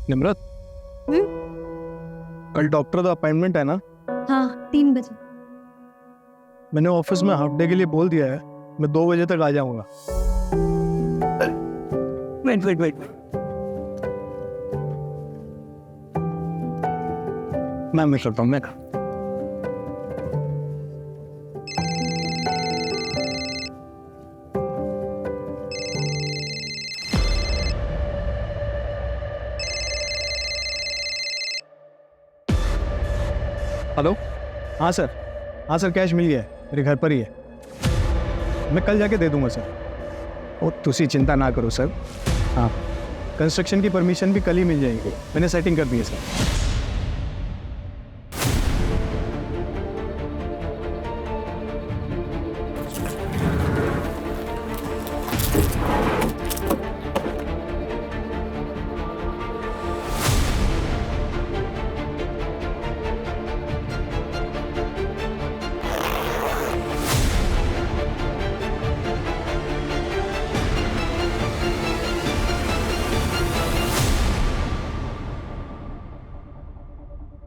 निम्रत, कल डॉक्टर का अपॉइंटमेंट है ना? हाँ 3 बजे। मैंने ऑफिस में हाफ डे के लिए बोल दिया है, मैं 2 बजे तक आ जाऊंगा। वेट। मैं करता हूँ, मैं करता हूँ। हेलो, हाँ सर, कैश मिल गया है, मेरे घर पर ही है। मैं कल जाके दे दूंगा सर। ओ तुसी चिंता ना करो सर। हाँ, कंस्ट्रक्शन की परमिशन भी कल ही मिल जाएगी, मैंने सेटिंग कर दी है सर।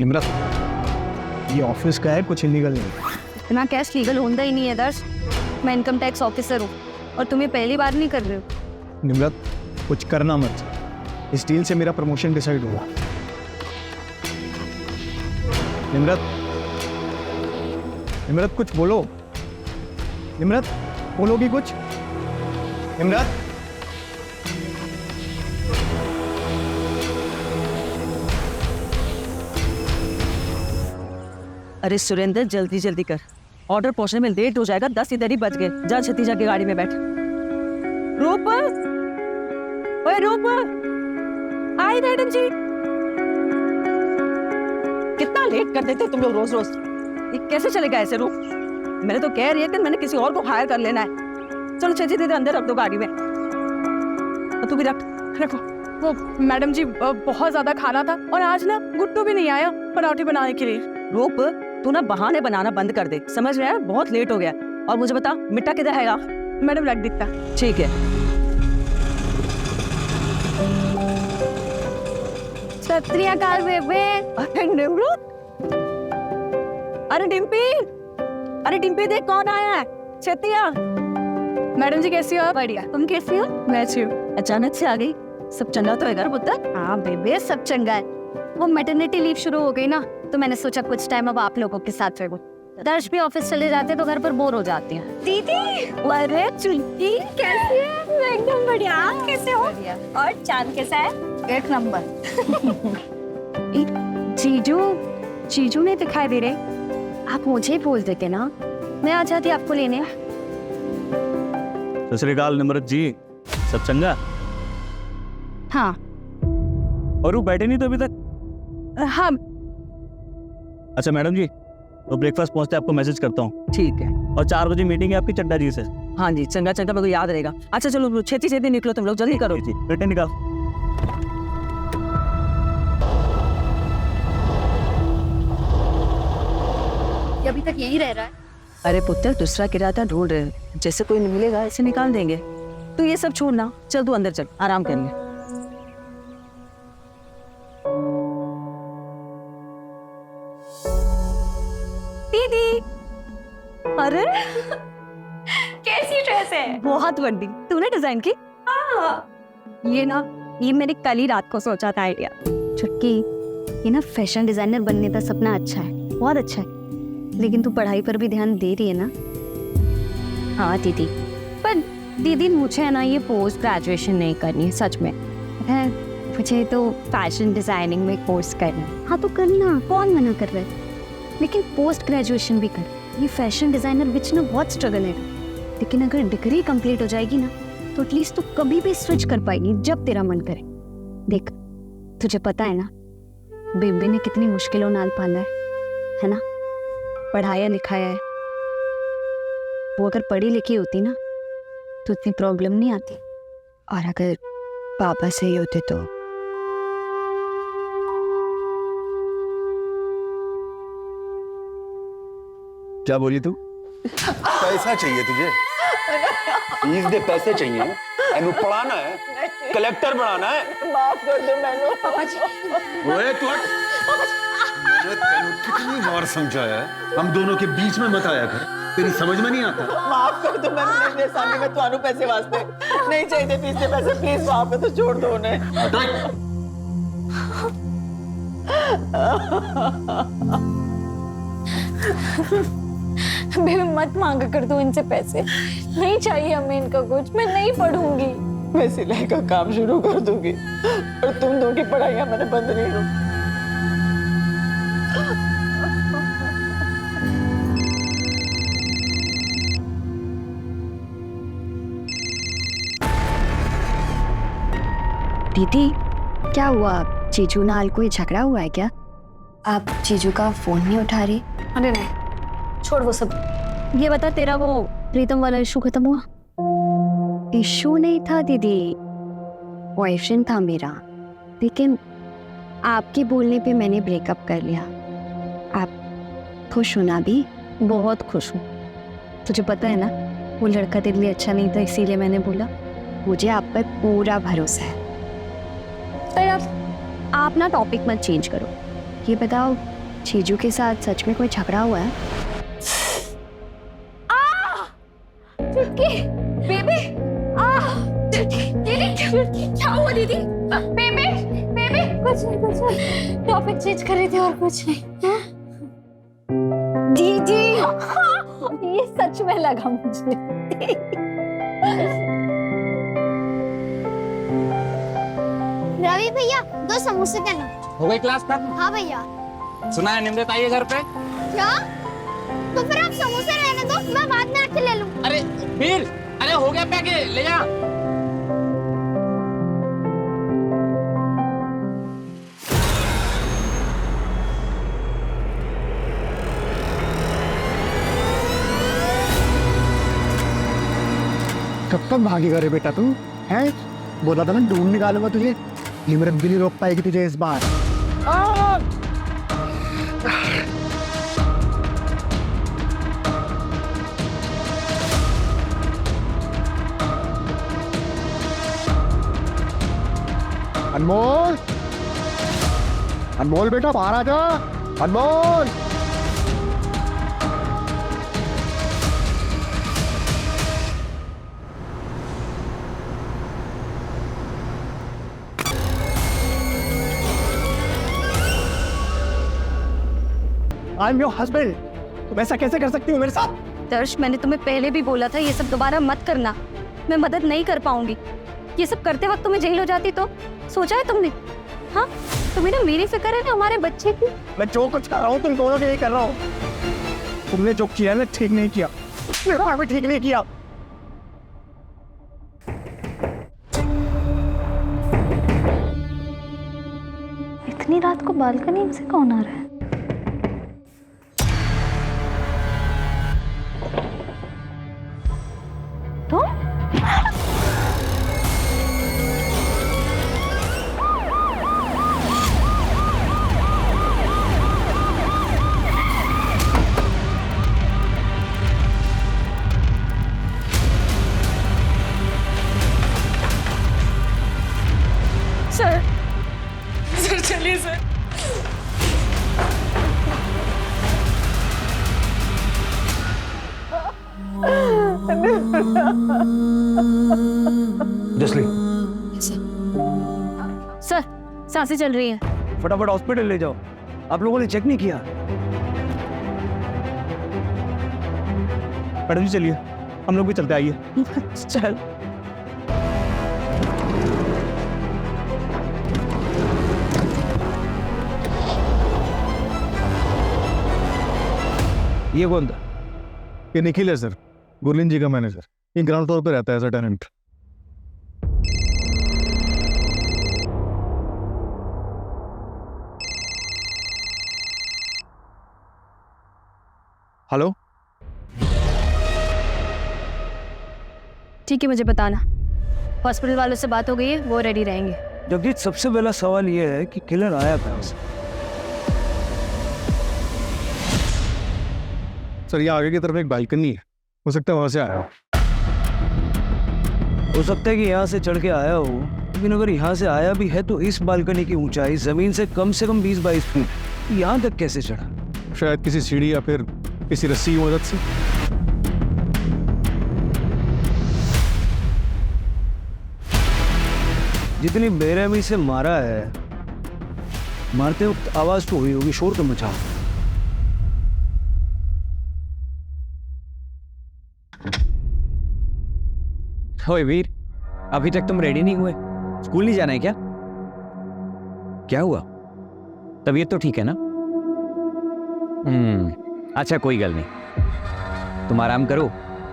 निम्रत, ये ऑफिस का है, कुछ इलीगल नहीं। इतना कैश लीगल होता ही नहीं है दर्श। मैं इनकम टैक्स ऑफिसर हूँ और तुम ये पहली बार नहीं कर रहे हो। निम्रत, कुछ करना मत, इस डील से मेरा प्रमोशन डिसाइड हुआ। निम्रत कुछ बोलो। निम्रत, बोलोगी कुछ? निम्रत, अरे सुरेंद्र, जल्दी जल्दी कर, ऑर्डर पहुंचने में लेट हो जाएगा। 10 इधर ही बज गए। जा छती जाके गाड़ी में बैठ। रूप, ओए रूप, आई मैडम जी। कितना लेट कर देते तुम लोग रोज रोज। ये कैसे चलेगा ऐसे रूप? मैंने तो कह रही है कि मैंने किसी और को हायर कर लेना है। चलो छती दीदी अंदर रख दो गाड़ी में। और तू भी रखो। वो मैडम जी बहुत ज्यादा खाना था और आज ना गुट्टू भी नहीं आया पराठे बनाने के लिए। रूप, तू ना बहाने बनाना बंद कर दे, समझ रहा है? बहुत लेट हो गया। और मुझे बता, मिट्टा किधर हैगा? मैडम रख दिखता। ठीक है। सत श्री अकाल बेबे। अरे निम्रत, अरे डिम्पी देख कौन आया है। छतिया। मैडम जी कैसी हो? बढ़िया, तुम कैसी हो? मैं अच्छी हूँ। अचानक से आ गई, सब चंगा तो है घर पुत्र? हाँ बेबे, सब चंगा है। वो मैटरनिटी लीव शुरू हो गई ना, तो मैंने सोचा कुछ टाइम अब आप लोगों के साथ रहूं। दर्श भी ऑफिस चले जाते तो घर पर बोर हो जाती हैं। दीदी, अरे चुल्ली कैसी है? मैं एकदम बढ़िया। आप कैसे हो? और चांद कैसा है? 1 नंबर। जीजू नहीं दिखाई दे रहे। आप मुझे बोल देते ना, मैं आ जाती आपको लेने। सत श्री अकाल निम्रत जी, सब चंगा? हाँ। और वो बैठे नहीं तो अभी तक? हाँ अच्छा मैडम जी, तो ब्रेकफास्ट पहुंचते आपको मैसेज करता हूँ। ठीक है। और 4 बजे मीटिंग है आपकी चड्डा जी से। हाँ जी, चंगा मेरे को याद रहेगा। अच्छा चलो छेती निकलो, तुम लोग जल्दी करो। जी, रिटर्न निकाल। ये अभी तक यही रह रहा है। अरे पुत्र, दूसरा किराया ढूंढ रहे, जैसे कोई मिलेगा ऐसे निकाल देंगे। तू ये सब छोड़ना, चल तू अंदर चल, आराम कर ले। दीदी, अरे कैसी ड्रेस है? बहुत बड़ी, तूने डिजाइन की? ये मैंने कल ही रात को सोचा था आइडिया। छुटकी, ये ना फैशन डिजाइनर बनने का सपना अच्छा है, बहुत अच्छा है, लेकिन तू पढ़ाई पर भी ध्यान दे रही है ना? हाँ दीदी, पर दीदी मुझे ना ये पोस्ट ग्रेजुएशन नहीं करनी है, सच में है। मुझे तो फैशन डिजाइनिंग में कोर्स करना है। हाँ तो करना, कौन मना कर रहा है, लेकिन पोस्ट ग्रेजुएशन भी कर। ये फैशन डिजाइनर बिच ना बहुत स्ट्रगल है, लेकिन अगर डिग्री कंप्लीट हो जाएगी ना तो एटलीस्ट तू कभी भी स्विच कर पाएगी जब तेरा मन करे। देख, तुझे पता है ना बेबे ने कितनी मुश्किलों नाल पाला है ना? पढ़ाया लिखाया है। वो अगर पढ़ी लिखी होती ना तो इतनी प्रॉब्लम नहीं आती। और अगर पापा सही होते तो क्या बोली तू? पैसा चाहिए तुझे? फीस दे, पैसे चाहिए। एनू पढ़ाना है, कलेक्टर बनाना है। माफ कर दो मैनू पापा जी। ओए तू हट। मैंने तेनू कितनी बार समझाया है, हम दोनों के बीच में मत आया कर, तेरी समझ में नहीं आता। माफ कर दो मैनू, मेरे सामने मैं ਤੁਹਾਨੂੰ पैसे वास्ते नहीं चाहिए फीस के पैसे, प्लीज माफ कर दो, छोड़ दो उन्हें। बेबी मत मांगा कर तू इनसे पैसे, नहीं चाहिए हमें इनका कुछ, मैं नहीं पढ़ूंगी। मैं सिलाई का काम शुरू कर दूंगी और तुम दोनों की पढ़ाइयाँ मैंने बंद नहीं करूँ। दीदी क्या हुआ, जीजू नाल कोई झगड़ा हुआ है क्या? आप जीजू का फोन नहीं उठा रही? अरे नहीं, छोड़ वो सब। ये बता, तेरा वो प्रीतम वाला इशू खत्म हुआ? इशू नहीं था दीदी, बॉयफ्रेंड था मेरा, लेकिन आपके बोलने पे मैंने ब्रेकअप कर लिया। आप खुश हो ना? भी बहुत खुश हूँ। तुझे पता है ना, वो लड़का तेरे लिए अच्छा नहीं था, इसीलिए मैंने बोला। मुझे आप पर पूरा भरोसा है। तो यार आप ना टॉपिक मत चेंज करो। ये बताओ, जीजू के साथ सच में कोई झगड़ा हुआ है? चुटकी, बेबी, दीदी, चुटकी, क्या हुआ दीदी? बेबी, बेबी, कुछ नहीं, टॉपिक चेंज कर रहे थे और कुछ नहीं। दीदी, ये सच में लगा मुझे। रवि भैया 2 समोसे देना। हो गई क्लास खत्म? हाँ भैया। सुना है निमरत आई है घर पे? क्या? तो फिर आप समोसे रहने दो, मैं बाद में आके ले लूँ। अरे वीर, अरे हो गया पैक, ले जा। कब तक भागेगा रे बेटा तू? हैं? बोला था ना ढूंढ निकालूंगा तुझे। निमरत भी नहीं रोक पाएगी तुझे इस बार। अनमोल, अनमोल बेटा बाहर आ जा। अनमोल, आई एम योर हस्बैंड। तुम ऐसा कैसे कर सकती हो मेरे साथ? दर्श, मैंने तुम्हें पहले भी बोला था ये सब दोबारा मत करना। मैं मदद नहीं कर पाऊंगी। ये सब करते वक्त तुम्हें जेल हो जाती तो? सोचा है तुमने? हाँ, तुम्हें ना मेरी फिक्र है ना हमारे बच्चे की। मैं जो कुछ कर रहा हूँ तुम दोनों के लिए कर रहा हूँ। तुमने जो किया ना ठीक नहीं किया, भी ठीक नहीं किया। इतनी रात को बालकनी से कौन आ रहा है? सर चलिए सर। जसली, सर, सांसें चल रही हैं। फटाफट हॉस्पिटल ले जाओ। आप लोगों ने चेक नहीं किया? मैडम जी चलिए, हम लोग भी चलते, आइए। चल। ये कौन था? ये निखिल है सर, गुरलीन जी का मैनेजर। ये ग्राउंड फ्लोर पे रहता है एज अ टेनेंट। हेलो, ठीक है, मुझे बताना। हॉस्पिटल वालों से बात हो गई है, वो रेडी रहेंगे। जगजीत, सबसे पहला सवाल ये है कि किलर आया कहाँ से? सर ये आगे की तरफ एक बालकनी है, हो सकता है वहां से आया हो। हो सकता है कि यहाँ से चढ़ के आया हो, लेकिन अगर यहाँ से आया भी है तो इस बालकनी की ऊंचाई जमीन से कम 20-22 फीट, यहाँ तक कैसे चढ़ा? शायद किसी सीढ़ी या फिर किसी रस्सी की मदद से। जितनी बेरहमी से मारा है, मारते वक्त आवाज तो हुई होगी, शोर तो मचा होगा। ओए वीर, अभी तक तुम रेडी नहीं हुए? स्कूल नहीं जाना है क्या? क्या हुआ? तबीयत तो ठीक है ना? अच्छा कोई गल नहीं, तुम आराम करो,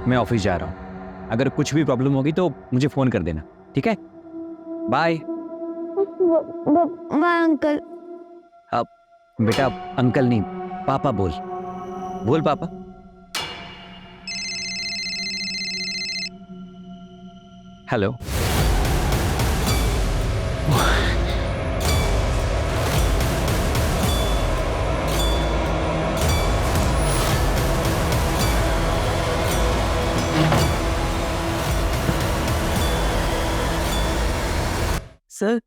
मैं ऑफिस जा रहा हूँ। अगर कुछ भी प्रॉब्लम होगी तो मुझे फोन कर देना, ठीक है? बाय। Bye uncle. अब बेटा अंकल नहीं, पापा बोल। बोल पापा। हेलो। सर,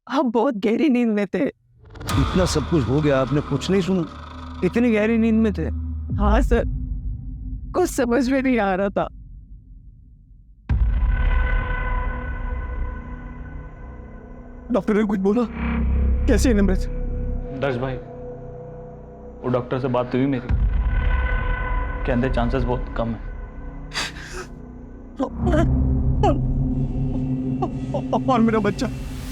आप बहुत गहरी नींद में थे। इतना सब कुछ हो गया, आपने कुछ नहीं सुना? इतनी गहरी नींद में थे? हाँ सर, कुछ समझ में नहीं आ रहा था। डॉक्टर ने कुछ बोला? कैसी है निम्रत? दर्श भाई, वो डॉक्टर से बात हुई मेरी, कहते चांसेस बहुत कम है। और मेरा बच्चा?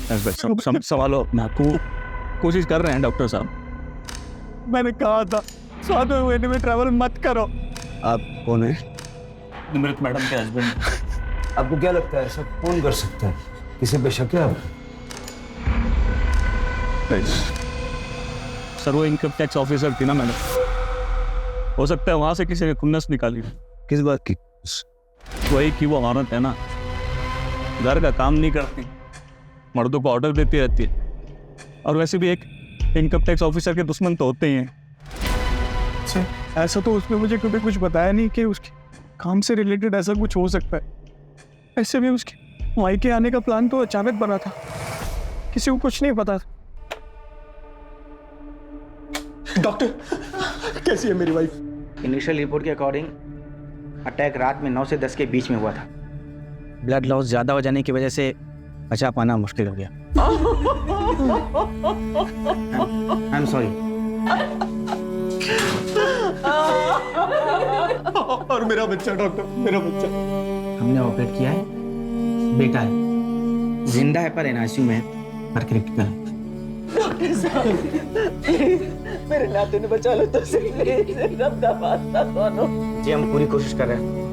संभालो अपने आप को, कोशिश कर रहे हैं डॉक्टर साहब। मैंने कहा था 7वें महीने में ट्रैवल मत करो। आप कौन है? निमृत मैडम के हस्बैंड। आपको क्या लगता है ऐसा कौन कर सकता है? किसी पे शक है आप? सर वो इनकम टैक्स ऑफिसर थी ना मैडम, हो सकता है वहां से किसी ने खुन्नस निकाली। किस बात की? वही कि वो औरत है ना, घर का काम नहीं करती, मर्दों को ऑर्डर देती रहती है। और वैसे भी एक इनकम टैक्स ऑफिसर के दुश्मन तो होते ही हैं। अच्छा, ऐसा तो उसने मुझे कभी कुछ बताया नहीं कि उसके काम से रिलेटेड ऐसा कुछ हो सकता है। ऐसे भी उसके मायके आने का प्लान तो अचानक बना था, किसी को कुछ नहीं पता था। डॉक्टर, कैसी है मेरी वाइफ? इनिशियल रिपोर्ट के अकॉर्डिंग अटैक रात में 9 से 10 के बीच में हुआ था। ब्लड लॉस ज़्यादा हो जाने की वजह से बचा पाना मुश्किल हो गया। I am sorry. और मेरा बच्चा डॉक्टर, मेरा बच्चा? हमने ऑपरेट किया है, बेटा है, जिंदा है पर एनआईसीयू में है, पर क्रिटिकल है। डॉक्टर साहब, मेरे नाते ने बचा लो तो सही, रब का वास्ता दोनों। जी हम पूरी कोशिश कर रहे हैं।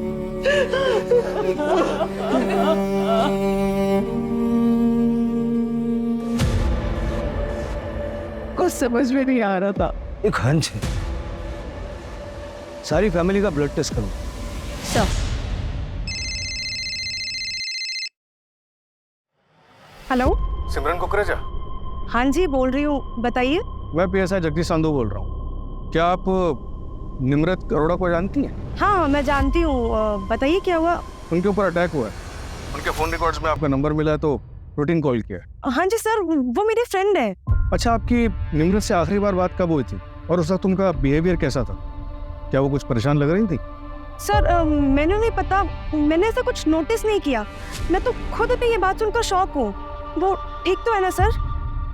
कुछ समझ में नहीं आ रहा था। एक हंच है, सारी फैमिली का ब्लड टेस्ट करो। सर। हेलो, सिमरन कुकरेजा? हाँ जी बोल रही हूँ, बताइए। मैं PSI जगदीश संधू बोल रहा हूँ। क्या आप निम्रत अरोड़ा को जानती हैं? हाँ मैं जानती हूँ, बताइए क्या हुआ। उनके ऊपर अटैक हुआ है, उनके फ़ोन रिकॉर्ड्स में आपका नंबर मिला तो रूटीन कॉल किया। हाँ जी सर, वो मेरी फ्रेंड है। अच्छा, आपकी निम्रत से आखिरी बार बात कब हुई थी और उस वक्त उनका बिहेवियर कैसा था? क्या वो कुछ परेशान लग रही थी? सर मैंने नहीं पता, मैंने ऐसा कुछ नोटिस नहीं किया। मैं तो खुद भी ये बात सुनकर शॉक हूँ। वो ठीक तो है ना सर?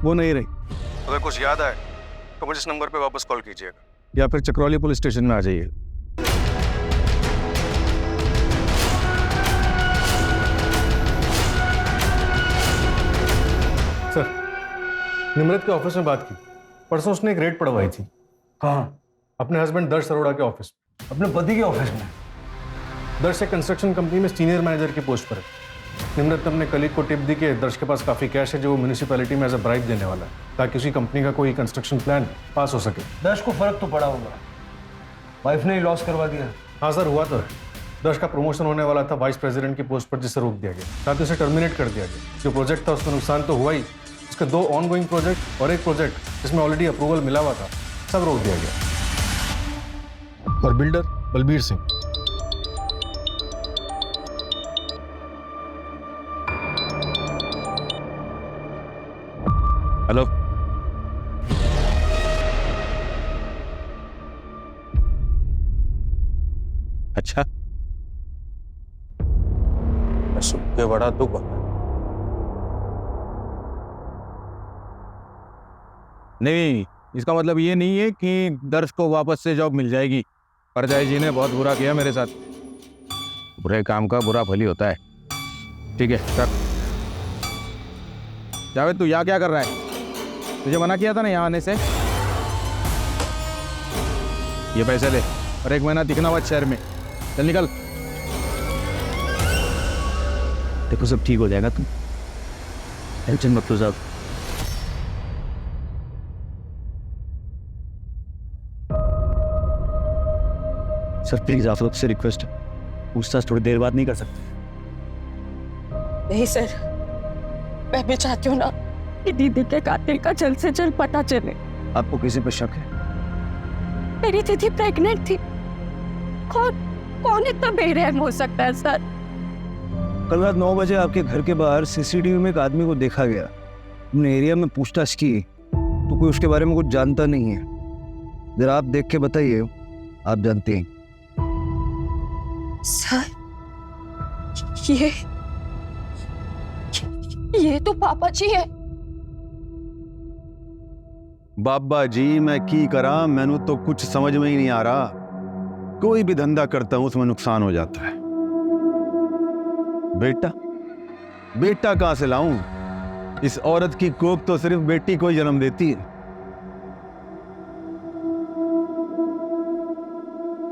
वो नहीं रही। अगर कुछ याद आए तो मुझे इस नंबर पे वापस कॉल कीजिएगा या फिर चक्रौली पुलिस स्टेशन में आ जाइए। सर, निम्रत के ऑफिस में बात की। परसों उसने एक रेड पड़वाई थी। कहाँ? अपने हस्बैंड दर्श अरोड़ा के ऑफिस। अपने पति के ऑफिस में? दर्श एक कंस्ट्रक्शन कंपनी में सीनियर मैनेजर की पोस्ट पर है। निम्रत ने अपने कलीग को टिप दी कि दर्श के पास काफ़ी कैश है जो वो म्यूनिसिपैलिटी में एज अ ब्राइब देने वाला है ताकि उसी कंपनी का कोई कंस्ट्रक्शन प्लान पास हो सके। दर्श को फर्क तो पड़ा होगा, वाइफ ने ही लॉस करवा दिया। हाँ सर, हुआ तो है। दर्श का प्रमोशन होने वाला था वाइस प्रेसिडेंट की पोस्ट पर, जिसे रोक दिया गया, साथ ही उसे टर्मिनेट कर दिया गया। जो प्रोजेक्ट था उसमें नुकसान तो हुआ ही, उसके 2 ऑनगोइंग प्रोजेक्ट और एक प्रोजेक्ट जिसमें ऑलरेडी अप्रूवल मिला हुआ था, सब रोक दिया गया। और बिल्डर बलबीर सिंह, हेलो, अच्छा, मैं सुन के बड़ा दुख हुआ। नहीं, इसका मतलब ये नहीं है कि दर्श को वापस से जॉब मिल जाएगी। परजाई जी ने बहुत बुरा किया मेरे साथ। बुरे काम का बुरा फल ही होता है। ठीक है सर। जावेद, तू यहाँ क्या कर रहा है? तुझे मना किया था ना यहाँ आने से। ये पैसे ले और 1 महीना दिखना मत शहर में। चल निकल। देखो सब ठीक हो जाएगा, तुम टेंशन मत लो साहब। सर प्लीज आप लोग से रिक्वेस्ट है, पूछताछ थोड़ी देर बाद नहीं कर सकते? नहीं सर, मैं भी चाहती हूँ ना कि दीदी के कातिल का जल्द से जल्द पता चले। आपको किसी पर शक है? मेरी दीदी प्रेग्नेंट थी। कौन इतना बेरहम हो सकता है सर? कल रात 9 बजे आपके घर के बाहर सीसीटीवी में एक आदमी को देखा गया। हमने एरिया में पूछताछ की तो कोई उसके बारे में कुछ जानता नहीं है। जरा आप देख के बताइए, आप जानते हैं। सर ये तो पापा जी है। बाबा जी, मैं की करा, मैनू तो कुछ समझ में ही नहीं आ रहा। कोई भी धंधा करता हूं उसमें नुकसान हो जाता है। बेटा कहां से लाऊं? इस औरत की कोख तो सिर्फ बेटी को ही जन्म देती है।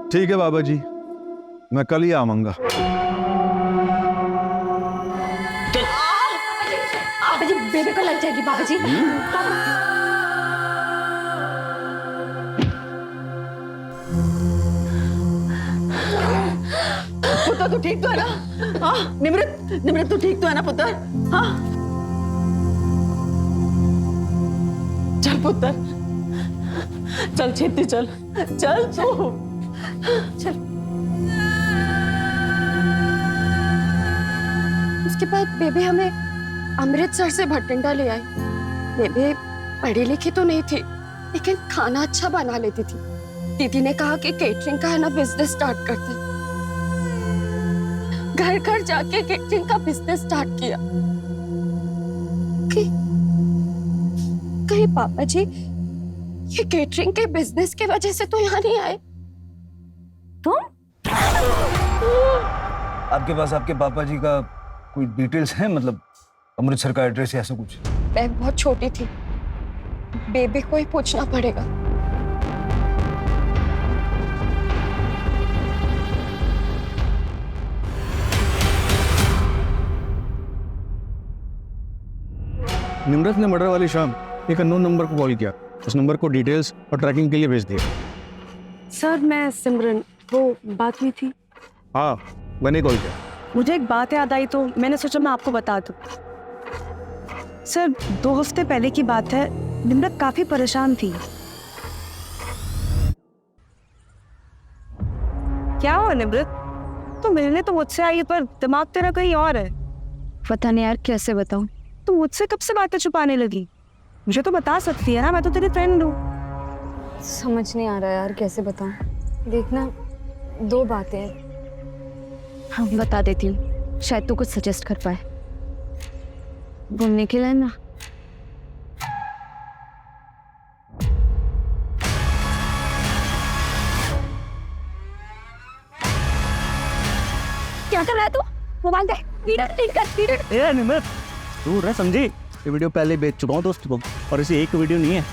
ठीक है बाबा जी, मैं कल ही आऊंगा। बाबा जी, बेबी को लग जाएगी बाबा जी। पुत्र तू ठीक तो है ना? हाँ निमृत तू ठीक तो है ना पुत्र? हाँ चल पुत्र, चल छेती चल तू चल। उसके बाद बेबी हमें अमृतसर से भटिंडा ले आई। बेबी पढ़ी लिखी तो नहीं थी, लेकिन खाना अच्छा बना लेती थी। दीदी ने कहा कि केटरिंग का है ना बिजनेस स्टार्ट करते हैं। घर घर जाके केटरिंग का बिजनेस स्टार्ट किया। कहीं पापा जी ये केटरिंग के बिजनेस की वजह से तो यहाँ नहीं आए? तुम आपके पास आपके पापा जी का कोई डिटेल्स है? मतलब अमृतसर का एड्रेस या ऐसा कुछ? मैं बहुत छोटी थी, बेबी को ही पूछना पड़ेगा। निम्रत ने मर्डर वाली शाम एक अननोन नंबर को कॉल किया। उस नंबर को डिटेल्स और ट्रैकिंग के लिए भेज दिया। सर मैं सिमरन, वो बात हुई थी। हाँ, मैंने कॉल किया। मुझे एक बात याद आई तो मैंने सोचा मैं आपको बता दूं। सर 2 हफ्ते पहले की बात है, निम्रत काफी परेशान थी। क्या हुआ निम्रत? तो मिलने तो मुझसे आई पर दिमाग तेरा कहीं और है। पता नहीं यार कैसे बताऊं। तो मुझसे कब से बातें छुपाने लगी? मुझे तो बता सकती है ना, मैं तो तेरी फ्रेंड हूँ। समझ नहीं आ रहा यार कैसे बताऊं। देखना 2 बातें हैं। हाँ बता देती हूँ, शायद तू कुछ सजेस्ट कर पाए। घूमने के लिए ना। क्या कर रहा है तू? मोबाइल दे। ए निमृत, तू रह समझी, ये वीडियो पहले बेच चुका हूँ दोस्त को, और इसे एक वीडियो नहीं है,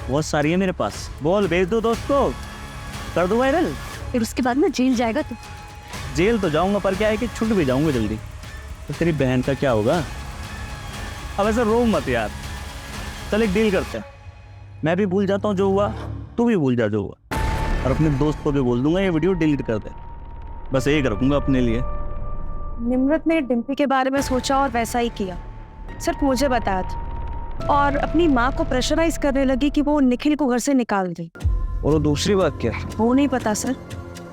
बहुत सारी है मेरे पास। बोल, भेज दो दोस्त को, कर दो वायरल। फिर उसके बाद में जेल जाएगा तू। जेल तो जाऊंगा, पर क्या है कि छूट भी जाऊंगा जल्दी। तो तेरी बहन का क्या होगा? अब ऐसा रो मत यार। चल एक डील करते हैं, मैं भी भूल जाता हूँ जो हुआ, तू भी भूल जा जो हुआ, और अपने दोस्त को भी बोल दूंगा ये वीडियो डिलीट कर दे। बस एक रखूंगा अपने लिए। निम्रत ने डिम्पी के बारे में सोचा और वैसा ही किया। सिर्फ मुझे बताया था, और अपनी माँ को प्रेशराइज करने लगी कि वो निखिल को घर से निकाल दे। और वो दूसरी बात क्या है? वो नहीं पता सर।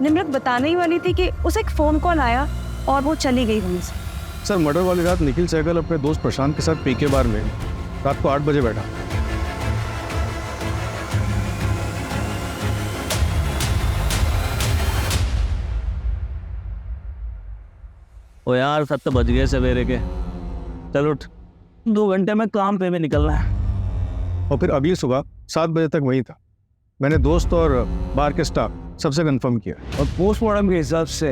निम्रत बताने ही वाली थी कि उसे एक फोन कॉल आया और वो चली गई वहीं से। सर मर्डर वाली रात निखिल सहगल अपने दोस्त प्रशांत के साथ पीके बार में रात को 8 बजे बैठा। ओ यार 7 बज गए सवेरे के। चल उठ, 2 घंटे में काम पे भी निकलना है। और फिर अगली सुबह 7 बजे तक वही था। मैंने दोस्त और बार के स्टाफ सबसे कंफर्म किया। और पोस्टमार्टम के हिसाब से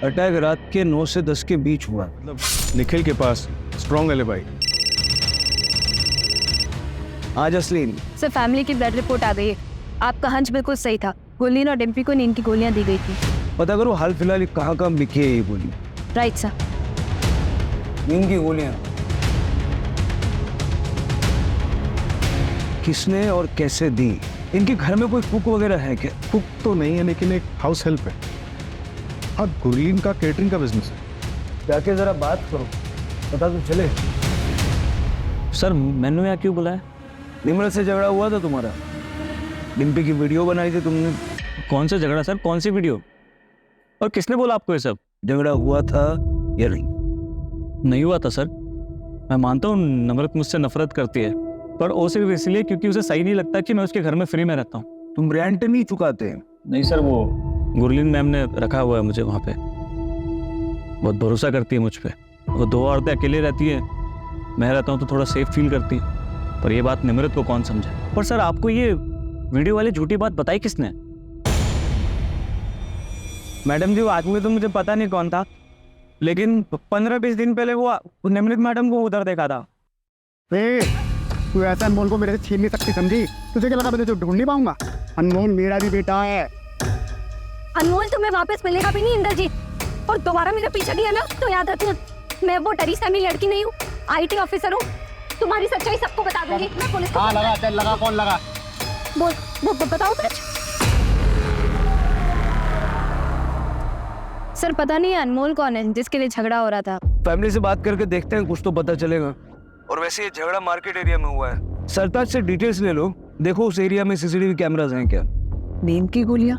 अटैक रात के 9 से 10 के बीच हुआ। मतलब निखिल के पास स्ट्रॉन्ग एलिबाई। आज असलीन सर फैमिली की ब्लड रिपोर्ट आ गई है। आपका हंच बिल्कुल सही था। गुरलीन और डिम्पी को नींद की गोलियां दी गई थी। पता करो हाल फिलहाल ये कहाँ बिकी है ये गोली। Right sir. नींद की गोलियां किसने और कैसे दी? इनके घर में कोई कुक वगैरह है क्या? कुक तो नहीं है, लेकिन एक हाउस हेल्प है। हाँ, गुरलीन का केटरिंग का बिजनेस है। जाके जरा बात करो, पता तो चले। सर मैंने यहाँ क्यों बुलाया? निम्रत से झगड़ा हुआ था तुम्हारा? डिम्पी की वीडियो बनाई थी तुमने। कौन सा झगड़ा सर? कौन सी वीडियो? और किसने बोला आपको ये सब? झगड़ा हुआ था या नहीं? नहीं हुआ था सर। मैं मानता हूँ नम्रत मुझसे नफरत करती है, पर वो सिर्फ इसलिए क्योंकि उसे सही नहीं लगता कि मैं उसके घर में फ्री में रहता हूँ। तुम रेंट नहीं चुकाते? नहीं सर, वो गुरलीन मैम ने रखा हुआ है मुझे वहाँ पे। बहुत भरोसा करती है मुझ पे। वो 2 औरतें अकेले रहती है, मैं रहता हूँ तो थोड़ा सेफ फील करती है। पर ये बात निम्रत को कौन समझे? पर सर आपको ये वीडियो वाली झूठी बात बताई किसने? मैडम जी वो आदमी तो मुझे पता नहीं कौन था, लेकिन 15-20 दिन पहले वो निम्रत मैडम को उधर देखा था। तू ऐसा अनमोल को मेरे से छीन नहीं सकती, समझी? तुझे क्या लगा मैं तुझे ढूंढ नहीं पाऊंगा? अनमोल मेरा भी बेटा है। अनमोल तुम्हें वापस मिलेगा भी नहीं इंद्रजीत, और दोबारा मेरा पीछा किया ना तो याद रखना, मैं वो डरी सहमी लड़की नहीं हूँ, IT ऑफिसर हूँ। तुम्हारी सच्चाई सबको बता दूंगी। मैं पुलिस को लगा, चल लगा, कौन लगा? बोल बताओ सच। सर पता नहीं अनमोल कौन है जिसके लिए झगड़ा हो रहा था। फैमिली से बात करके देखते हैं, कुछ तो पता चलेगा। और वैसे ये झगड़ा मार्केट एरिया में हुआ है। सरताज से डिटेल्स ले लो, देखो उस एरिया में CCTV कैमरास हैं क्या? नींद की गोलियां?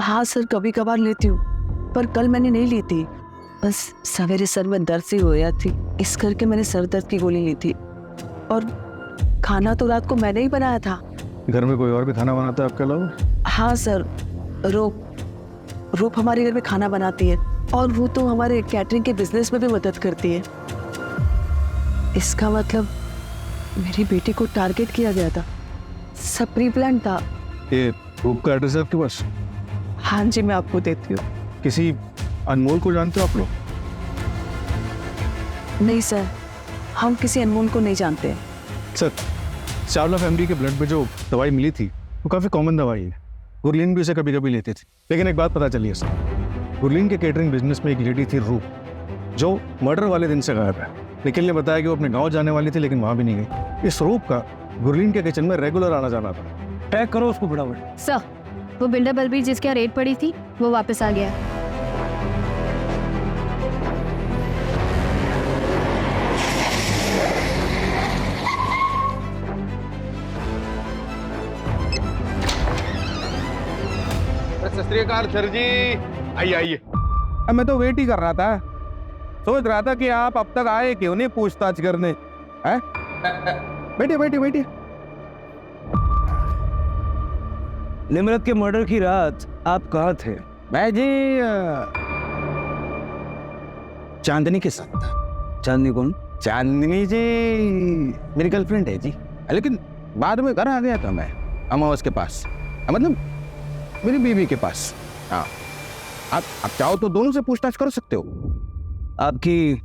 हाँ सर, कभी कभार लेती हूँ, पर कल मैंने नहीं ली थी। बस सवेरे सर में दर्द सी हो रही थी, इस करके मैंने सर दर्द की गोली ली थी। और खाना तो रात को मैंने ही बनाया था। घर में कोई और भी खाना बनाता है आपके अलावा? हाँ सर, रूप हमारे घर में खाना बनाती है, और वो तो हमारे कैटरिंग के बिजनेस में भी मदद करती है। इसका मतलब मेरी बेटी को टारगेट किया गया था, सब प्री प्लान था। ये रूप का एड्रेस है आपके पास? हाँ जी, मैं आपको देती हूँ। किसी अनमोल को जानते हो आप लोग? नहीं सर, हम किसी अनमोल को नहीं जानते। सर, चावला फैमिली के ब्लड में जो दवाई मिली थी वो काफ़ी कॉमन दवाई है। गुरलीन भी उसे कभी कभी लेती थी। लेकिन एक बात पता चली है सर, गुरलीन के केटरिंग बिजनेस में एक लेडी थी रूप, जो मर्डर वाले दिन से गायब है। निखिल ने बताया कि वो अपने गांव जाने वाली थी, लेकिन वहां भी नहीं गई। इस रूप का गुरलीन के किचन में रेगुलर आना जाना था। ट्रैक करो उसको फटाफट। सर वो बिल्डर बलबीर जिसके यहाँ रेड पड़ी थी वो वापस आ गया है। सत श्री अकाल सर जी, आइए आइए। अब मैं तो वेट ही कर रहा था, सोच रहा था कि आप अब तक आए क्यों नहीं पूछताछ करने। हैं? बैठिए बैठिए बैठिए। निम्रत के मर्डर की रात आप कहाँ थे? मैं जी चांदनी के साथ था। चांदनी कौन? चांदनी जी मेरी गर्लफ्रेंड है जी, लेकिन बाद में घर आ गया था मैं अमावस के पास, मतलब मेरी बीवी के पास। हाँ, आप चाहो तो दोनों से पूछताछ कर सकते हो। आपकी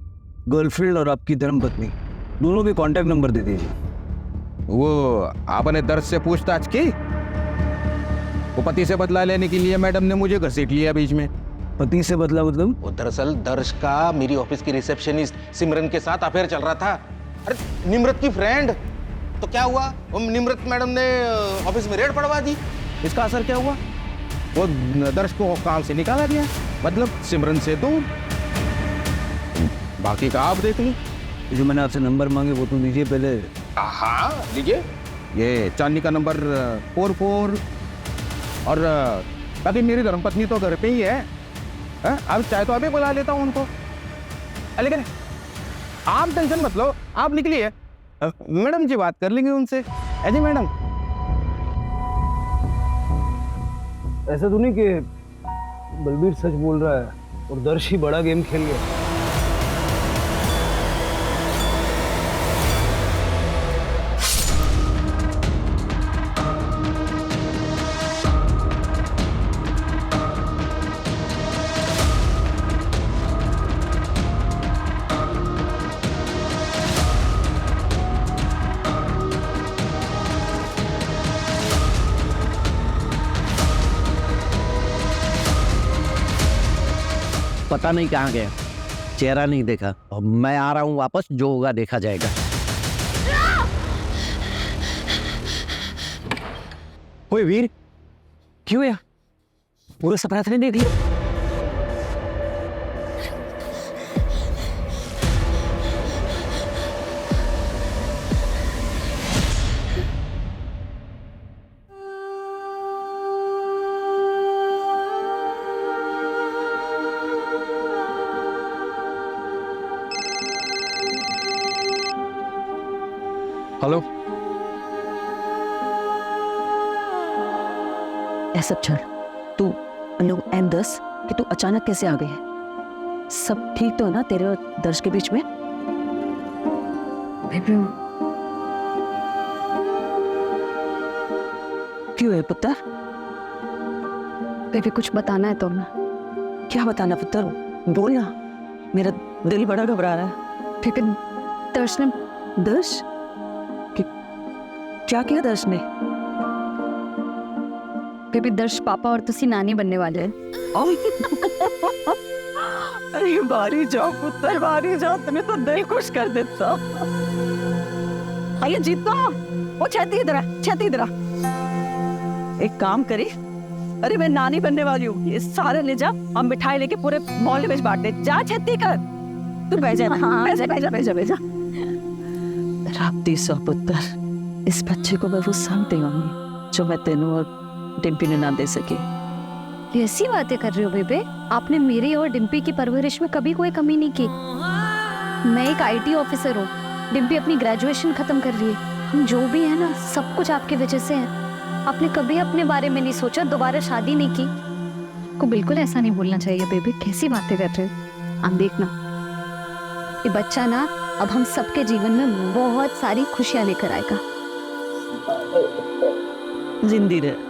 गर्लफ्रेंड और आपकी धर्मपत्नी दोनों के कांटेक्ट नंबर दे दीजिए। वो आपने दर्श से पूछताछ की? वो पति से बदला लेने के लिए मैडम ने मुझे घसीट लिया बीच में। पति से बदला मतलब? वो दरअसल दर्श का मेरी ऑफिस की रिसेप्शनिस्ट सिमरन के साथ अफेयर चल रहा था। अरे निम्रत की फ्रेंड। तो क्या हुआ, वो निम्रत मैडम ने ऑफिस में रेड पड़वा दी। इसका असर क्या हुआ? वो दर्श को काम से निकाला गया, मतलब सिमरन से दूर। बाकी का आप देख ली। जो मैंने आपसे नंबर मांगे वो तो दीजिए पहले। हाँ लीजिए। ये चांदनी का नंबर 44। और बाकी मेरी धर्मपत्नी तो घर पे ही है। अब चाहे तो अभी बुला लेता हूँ उनको। लेकिन आप टेंशन मत लो, आप निकलिए, मैडम जी बात कर लेंगे उनसे। जी मैडम। ऐसा तो नहीं कि बलबीर सच बोल रहा है और दर्श ही बड़ा गेम खेल गया? पता नहीं कहाँ गया, चेहरा नहीं देखा। अब मैं आ रहा हूँ वापस, जो होगा देखा जाएगा। ओए वीर, क्यों यार? पूरा सपना तो नहीं देख लिया? हेलो। ऐसा छोड़, तू लोग M10 कि तू अचानक कैसे आ गई है? सब ठीक तो है ना तेरे और दर्श के बीच में? बेबी क्यों है पुत्र? बेबी कुछ बताना है तुम्हें। क्या बताना पुत्र? बोल ना, मेरा दिल बड़ा घबरा रहा है। बेबी दर्श ने दर्श? क्या किया दर्श ने? बेबी दर्श पापा और तुसी नानी बनने वाले हैं। अरे बारी जाओ पुत्र, बारी जाओ, तुम्हें तो दिल खुश कर देता। आइए जीतो, वो छेती इधर, छेती इधर। एक काम करी, अरे मैं नानी बनने वाली हूँ, ये सारे ले जा और मिठाई लेके पूरे मोहल्ले में बांट दे। जा छेती कर, तू बह जा। हाँ, बह जा। राप्ती सौ पुत्र, इस बच्चे को मैं वो संग देंगी जो मैं तेनू और डिम्पी ने ना दे सकी। ऐसी बातें कर रहे हो बेबे? आपने मेरी और डिम्पी की परवरिश में कभी कोई कमी नहीं की। मैं एक IT ऑफिसर हूँ, डिम्पी अपनी ग्रेजुएशन खत्म कर रही है। हम जो भी है ना, सब कुछ आपकी वजह से है। आपने कभी अपने बारे में नहीं सोचा, दोबारा शादी नहीं की। को बिल्कुल ऐसा नहीं बोलना चाहिए बेबी। कैसी बातें कर रहे हो? आप देखना, ये बच्चा ना अब हम सबके जीवन में बहुत सारी खुशियां लेकर आएगा। जिंदी रहे।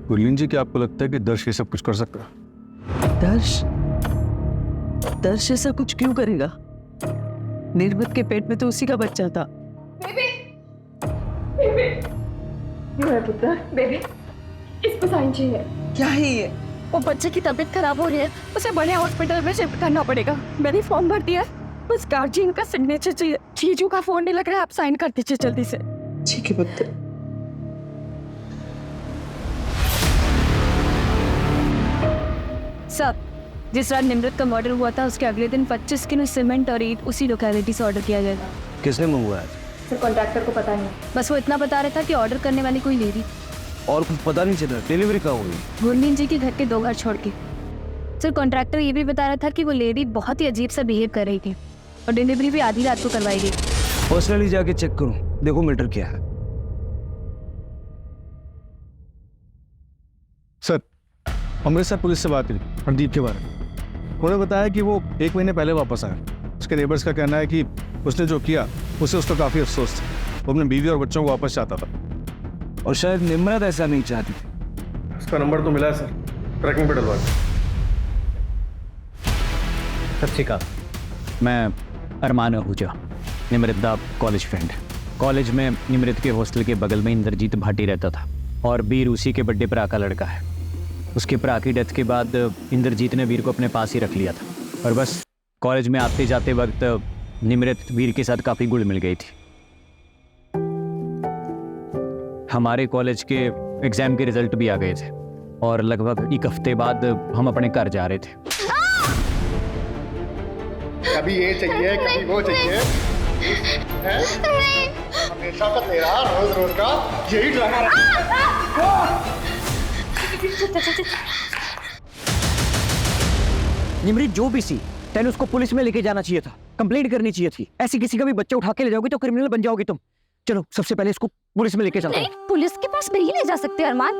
गुरलीन जी, क्या आपको लगता है कि दर्श ये सब कुछ कर सकता है? दर्श ऐसा कुछ क्यों करेगा? निर्मत के पेट में तो उसी का बच्चा था। बेबी क्यों है पुत्र? बेबी इसको साइन चाहिए। क्या है ये? वो बच्चे की तबीयत खराब हो रही है, उसे बड़े हॉस्पिटल में शिफ्ट करना पड़ेगा। मैंने फॉर्म भर दिया है, बस गार्जियन का सिग्नेचर चाहिए। जीजू का फोन नहीं लग रहा है, आप साइन कर दीजिए जल्दी से। ठीक है पुत्र। सब जिस रात निमृत का मर्डर हुआ था, उसके अगले दिन 25 किलो सीमेंट और ईंट उसी लोकेलिटी से ऑर्डर किया गया था। किसने मंगवाया? सर कॉन्ट्रैक्टर को पता नहीं, बस वो इतना बता रहा था कि ऑर्डर करने वाली कोई लेडी। और कुछ पता नहीं चला? डिलीवरी कहाँ हुई? गुरलीन जी के घर के 2 घर छोड़ के। सर कॉन्ट्रैक्टर ये भी बता रहा था कि वो लेडी बहुत ही अजीब सा बिहेव कर रही थी और डिलीवरी भी आधी रात को करवाई गई। पर्सनली जाके चेक करो, देखो मैटर क्या है। सर, अमृतसर पुलिस से बात हुई हरदीप के बारे में। उन्होंने बताया कि वो 1 महीने पहले वापस आया। उसके नेबर्स का कहना है कि उसने जो किया उसे उसका काफ़ी अफसोस था। वो अपने बीवी और बच्चों को वापस चाहता था। और शायद निम्रत ऐसा नहीं चाहती थी। उसका नंबर तो मिला है सर, ट्रैकिंग पे डलवा दिया। सत श्री अकाल, मैं अरमान आहूजा, निमृत दा कॉलेज फ्रेंड। कॉलेज में निमृत के हॉस्टल के बगल में इंद्रजीत भाटी रहता था और वीर उसी के बर्थडे भरा का लड़का है। उसके भरा की डेथ के बाद इंद्रजीत ने वीर को अपने पास ही रख लिया था। और बस कॉलेज में आते जाते वक्त निमृत वीर के साथ काफ़ी गुल मिल गई थी। हमारे कॉलेज के एग्ज़ाम के रिजल्ट भी आ गए थे और लगभग एक हफ्ते बाद हम अपने घर जा रहे थे। कभी ये चाहिए कभी वो चाहिए, हमेशा का तेरा रोज रोज का यही ड्रामा निमृत जो भी सी, तेने उसको पुलिस में लेके जाना चाहिए था, कंप्लेंट करनी चाहिए थी। ऐसी किसी का भी बच्चा उठा के ले जाओगे तो क्रिमिनल बन जाओगे तुम। चलो सबसे पहले इसको पुलिस में लेके चलते हैं। पुलिस के पास नहीं ले जा सकते अरमान।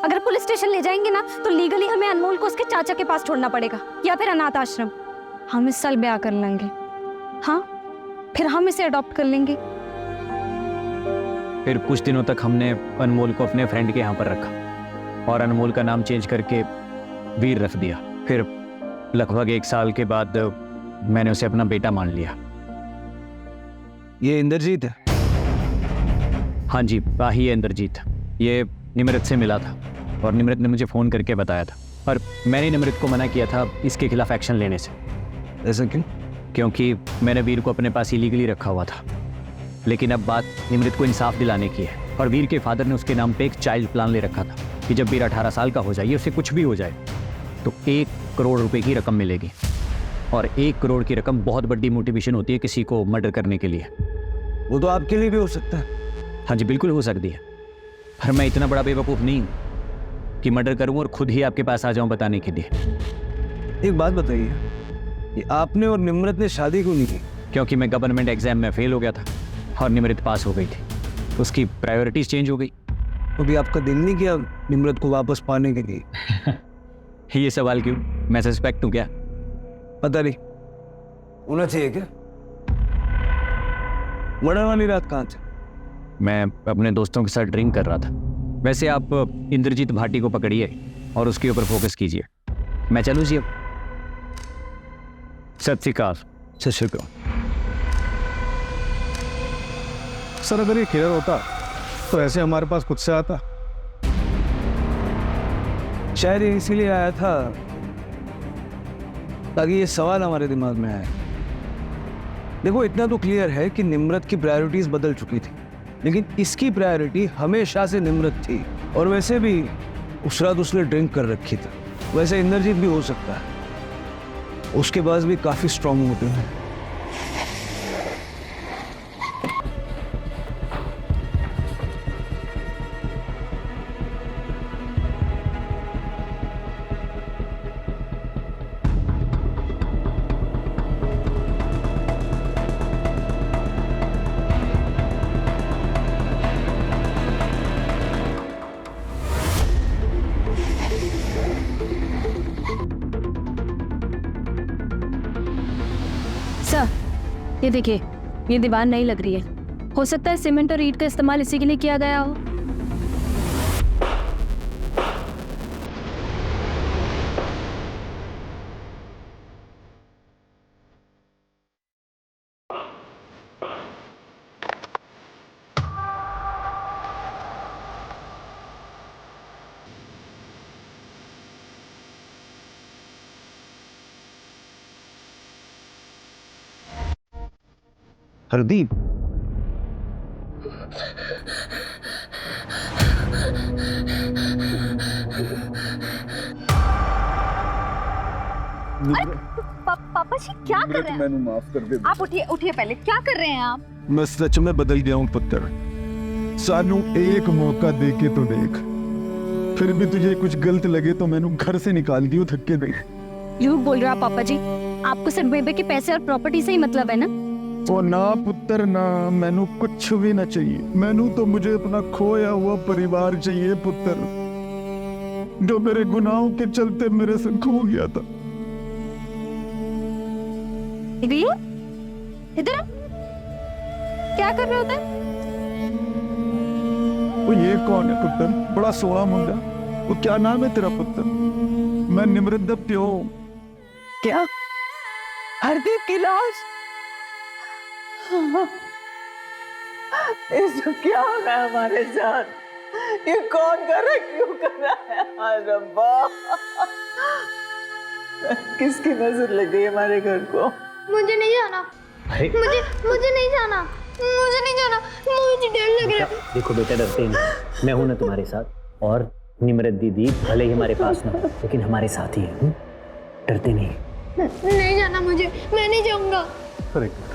अगर पुलिस स्टेशन ले जाएंगे ना तो लीगली हमें अनमोल को उसके चाचा के पास छोड़ना पड़ेगा या फिर अनाथ आश्रम। हम इस साल ब्याह कर लेंगे, हाँ, फिर हम इसे अडॉप्ट कर लेंगे। फिर कुछ दिनों तक हमने अनमोल को अपने फ्रेंड के यहाँ पर रखा और अनमोल का नाम चेंज करके वीर रख दिया। फिर लगभग 1 साल के बाद मैंने उसे अपना बेटा मान लिया। ये इंद्रजीत है? हाँ जी, ही है इंद्रजीत। ये निमृत से मिला था और निमृत ने मुझे फ़ोन करके बताया था, और मैंने निमृत को मना किया था इसके खिलाफ एक्शन लेने से। ऐसा क्यों? क्योंकि मैंने वीर को अपने पास इलीगली रखा हुआ था। लेकिन अब बात निमृत को इंसाफ दिलाने की है, और वीर के फादर ने उसके नाम पे एक चाइल्ड प्लान ले रखा था कि जब वीर 18 साल का हो जाए, उसे कुछ भी हो जाए, तो 1 करोड़ रुपए की रकम मिलेगी। और 1 करोड़ की रकम बहुत बड़ी मोटिवेशन होती है किसी को मर्डर करने के लिए। वो तो आपके लिए भी हो सकता है। हाँ जी, बिल्कुल हो सकती है, पर मैं इतना बड़ा बेवकूफ़ नहीं हूँ कि मर्डर करूँ और खुद ही आपके पास आ जाऊँ बताने के लिए। एक बात बताइए, ये आपने और निमृत ने शादी क्यों नहीं की? क्योंकि मैं गवर्नमेंट एग्जाम में फेल हो गया था और निमृत पास हो गई थी, उसकी प्रायोरिटीज चेंज हो गई। अभी आपका दिल नहीं किया निमृत को वापस पाने के लिए? ये सवाल क्यों? मैं सस्पेक्ट हूँ क्या? पता नहीं, होना चाहिए क्या? मर्डर वाली रात कहाँ थे? मैं अपने दोस्तों के साथ ड्रिंक कर रहा था। वैसे आप इंद्रजीत भाटी को पकड़िए और उसके ऊपर फोकस कीजिए। मैं चलूँ जी अब? सत श्री अकाल। सत श्री अकाल। सर अगर ये क्लियर होता तो ऐसे हमारे पास खुद से आता। शायद ये इसीलिए आया था ताकि ये सवाल हमारे दिमाग में आए। देखो, इतना तो क्लियर है कि निमृत की प्रायोरिटीज बदल चुकी थी, लेकिन इसकी प्रायोरिटी हमेशा से निमृत थी। और वैसे भी उस रात उसने ड्रिंक कर रखी थी। वैसे इंद्रजीत भी हो सकता है, उसके पास भी काफी स्ट्रॉन्ग मोटिव है। सर, ये देखिए, ये दीवार नहीं लग रही है। हो सकता है सीमेंट और ईंट का इस्तेमाल इसी के लिए किया गया हो। हरदीप, पापा जी क्या कर रहे हैं? मैंने माफ कर दे। आप उठिए उठिए, पहले क्या कर रहे हैं आप? मैं सच में बदल गया हूँ पुत्र। सानू एक मौका दे के तो देख, फिर भी तुझे कुछ गलत लगे तो मैंने घर से निकाल दियो धक्के दे। झूठ बोल रहा पापा जी, आपको सिर्फ बेबे के पैसे और प्रॉपर्टी से ही मतलब है ना? ओ ना पुत्र ना, मैनू कुछ भी ना चाहिए। मैनू तो मुझे अपना खोया हुआ परिवार चाहिए पुत्र, जो मेरे गुनाहों के चलते मेरे से खो गया था। भैया, इधर आओ। क्या कर रहे होते? वो ये कौन है पुत्र? बड़ा सोना मुंडा। वो क्या नाम है तेरा पुत्र? मैं निमृत दा प्यो। क्या? हरदीप की लाश? इसको क्या हो रहा है हमारे साथ? ये कौन कर रहा है, क्यों कर रहा है? हाय रब्बा, किसकी नजर लग गई हमारे घर को? मुझे नहीं जाना। मुझे नहीं जाना। मुझे नहीं जाना। मुझे डर लग रहा है। देखो बेटा, डरते नहीं, मैं हूं ना तुम्हारे साथ। और निम्रत दीदी भले ही हमारे पास ना हो, लेकिन हमारे साथ ही है। डरते नहीं। नहीं जाना मुझे, मैं नहीं जाऊंगा। सर एक मिनट,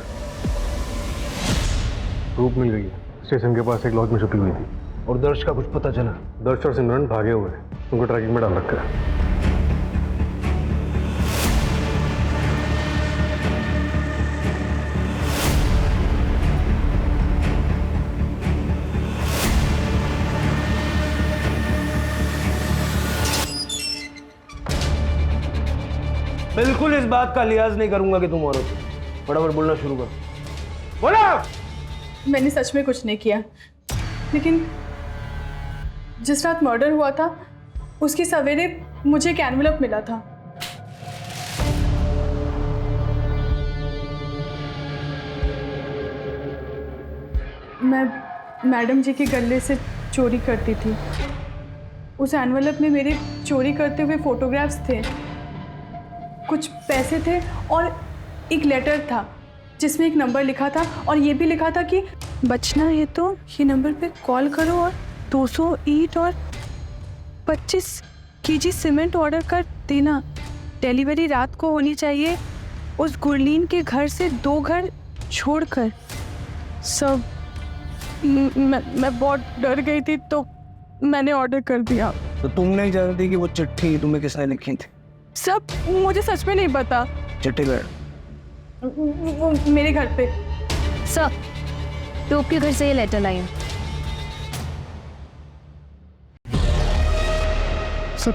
रूप मिल गई है। स्टेशन के पास एक लॉज में छुपी हुई थी और दर्श का कुछ पता चला? दर्श और सिमरन भागे हुए हैं, उनको ट्रैकिंग में डाल रखा है। बिल्कुल इस बात का लिहाज नहीं करूंगा कि तुम औरत हो। फटाफट बोलना शुरू करो। बोला। मैंने सच में कुछ नहीं किया, लेकिन जिस रात मर्डर हुआ था उसकी सवेरे मुझे एक एनवेलप मिला था। मैं मैडम जी के गले से चोरी करती थी। उस एनवेलप में मेरे चोरी करते हुए फोटोग्राफ्स थे, कुछ पैसे थे और एक लेटर था जिसमें एक नंबर लिखा था और ये भी लिखा था कि बचना है तो ये नंबर पे कॉल करो और 200 ईंट और 25 केजी सीमेंट ऑर्डर कर देना। डिलीवरी रात को होनी चाहिए, उस गुरलीन के घर से 2 घर छोड़कर। सब मैं बहुत डर गई थी तो मैंने ऑर्डर कर दिया। तो तुम नहीं जानती कि वो चिट्ठी तुम्हें किसने लिखी थी? सब मुझे सच में नहीं पता। चिट्ठी गए वो मेरे घर पे। सर, टोप के घर से ये लेटर लाई है। सर,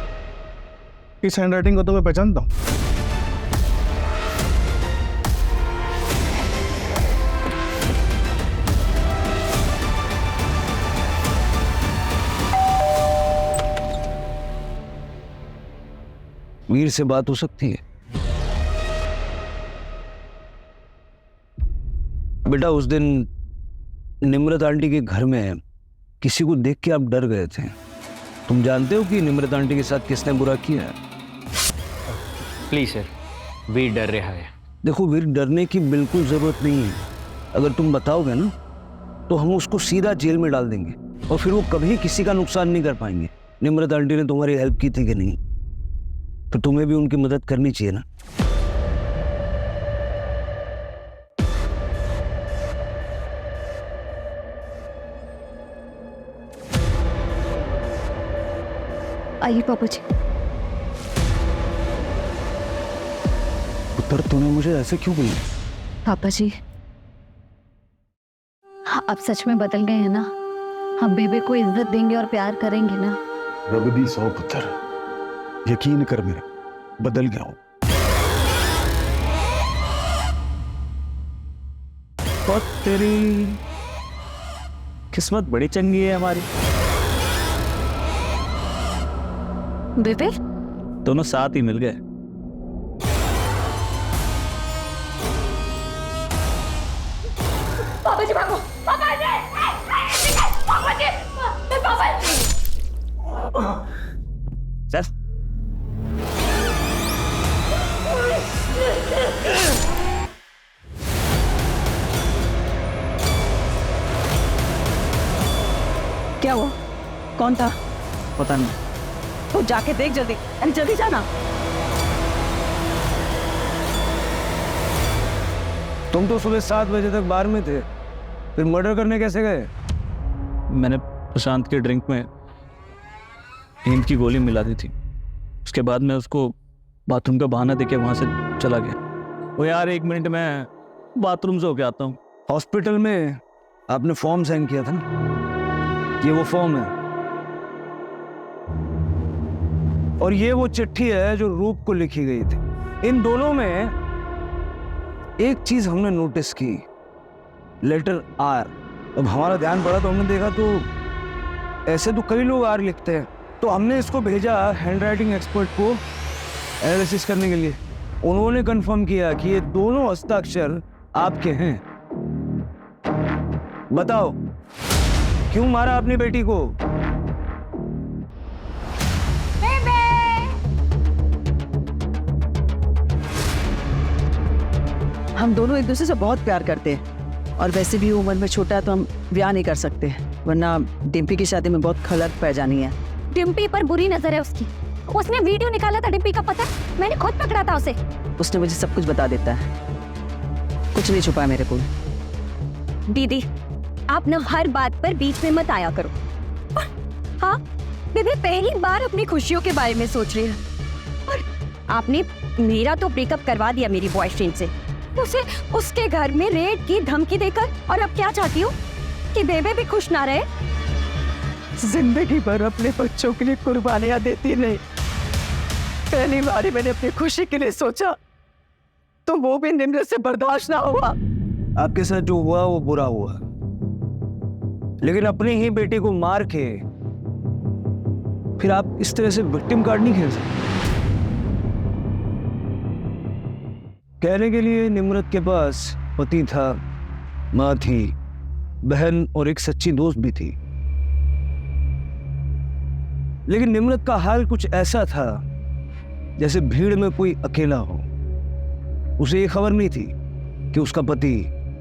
इस हैंडराइटिंग को तो मैं पहचानता हूँ। वीर से बात हो सकती है? बेटा, उस दिन निम्रत आंटी के घर में किसी को देख के आप डर गए थे। तुम जानते हो कि निम्रत आंटी के साथ किसने बुरा किया है? प्लीज सर, वीर डर रहा है। देखो वीर, डरने की बिल्कुल जरूरत नहीं है। अगर तुम बताओगे ना तो हम उसको सीधा जेल में डाल देंगे और फिर वो कभी किसी का नुकसान नहीं कर पाएंगे। निम्रत आंटी ने तुम्हारी हेल्प की थी कि नहीं? तो तुम्हें भी उनकी मदद करनी चाहिए ना। आइए पापा जी। पुत्र, तूने मुझे ऐसे क्यों बोला? पापा जी, आप सच में बदल गए हैं ना? हम बेबे को इज्जत देंगे और प्यार करेंगे ना? रब दी सौ पुत्र, यकीन कर मेरा, बदल गया हूं। और तेरी किस्मत बड़ी चंगी है हमारी। बेबे, दोनों साथ ही मिल गए। पापा जी भागो, पापा जी, पापा जी, पापा जी। चल। क्या हुआ? कौन था? पता नहीं। तो जाके देख जल्दी, अरे जल्दी जाना। तुम तो सुबह 7 बजे तक बार में थे, फिर मर्डर करने कैसे गए? मैंने प्रशांत के ड्रिंक में नींद की गोली मिला दी थी। उसके बाद मैं उसको बाथरूम का बहाना देके वहां से चला गया। वो यार 1 मिनट में बाथरूम से होके आता हूँ। हॉस्पिटल में आपने फॉर्म साइन किया था ना? ये वो फॉर्म है और ये वो चिट्ठी है जो रूप को लिखी गई थी। इन दोनों में एक चीज हमने नोटिस की, लेटर आर। अब हमारा ध्यान पड़ा तो हमने देखा तो ऐसे तो कई लोग आर लिखते हैं, तो हमने इसको भेजा हैंडराइटिंग एक्सपर्ट को एनालिसिस करने के लिए। उन्होंने कंफर्म किया कि ये दोनों हस्ताक्षर आपके हैं। बताओ, क्यों मारा अपनी बेटी को? हम दोनों एक दूसरे से बहुत प्यार करते हैं और वैसे भी उम्र में छोटा है तो हम ब्याह नहीं कर सकते, वरना डिम्पी की शादी में बहुत खलत पै जानी है। डिम्पी पर बुरी नजर है उसकी। उसने वीडियो निकाला था डिम्पी का, पता है? मैंने खुद पकड़ा था उसे। उसने मुझे सब कुछ बता देता है, कुछ नहीं छुपा मेरे को। दीदी आप न हर बात पर बीच में मत आया करो। हाँ दीदी पहली बार अपनी खुशियों के बारे में सोच रही है और आपने मेरा तो ब्रेकअप करवा दिया मेरी बॉयफ्रेंड से, उसे उसके घर में रेड की धमकी देकर, और अब क्या चाहती हो कि बेबे भी खुश ना रहे? जिंदगी भर अपने बच्चों के लिए कुर्बानियां देती नहीं, पहली बार मैंने अपनी खुशी के लिए सोचा तो वो भी निम्रत से बर्दाश्त ना हुआ। आपके साथ जो हुआ वो बुरा हुआ, लेकिन अपनी ही बेटी को मार के फिर आप इस तरह से विक्टिम कार्ड नहीं खेल सकते। कहने के लिए निम्रत के पास पति था, माँ थी, बहन और एक सच्ची दोस्त भी थी, लेकिन निम्रत का हाल कुछ ऐसा था जैसे भीड़ में कोई अकेला हो। उसे ये खबर नहीं थी कि उसका पति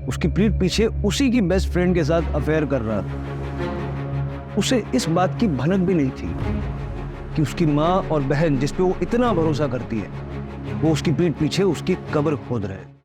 उसकी पीठ पीछे उसी की बेस्ट फ्रेंड के साथ अफेयर कर रहा था। उसे इस बात की भनक भी नहीं थी कि उसकी माँ और बहन जिस पे वो इतना भरोसा करती है, वो उसकी पीठ पीछे उसकी कब्र खोद रहे।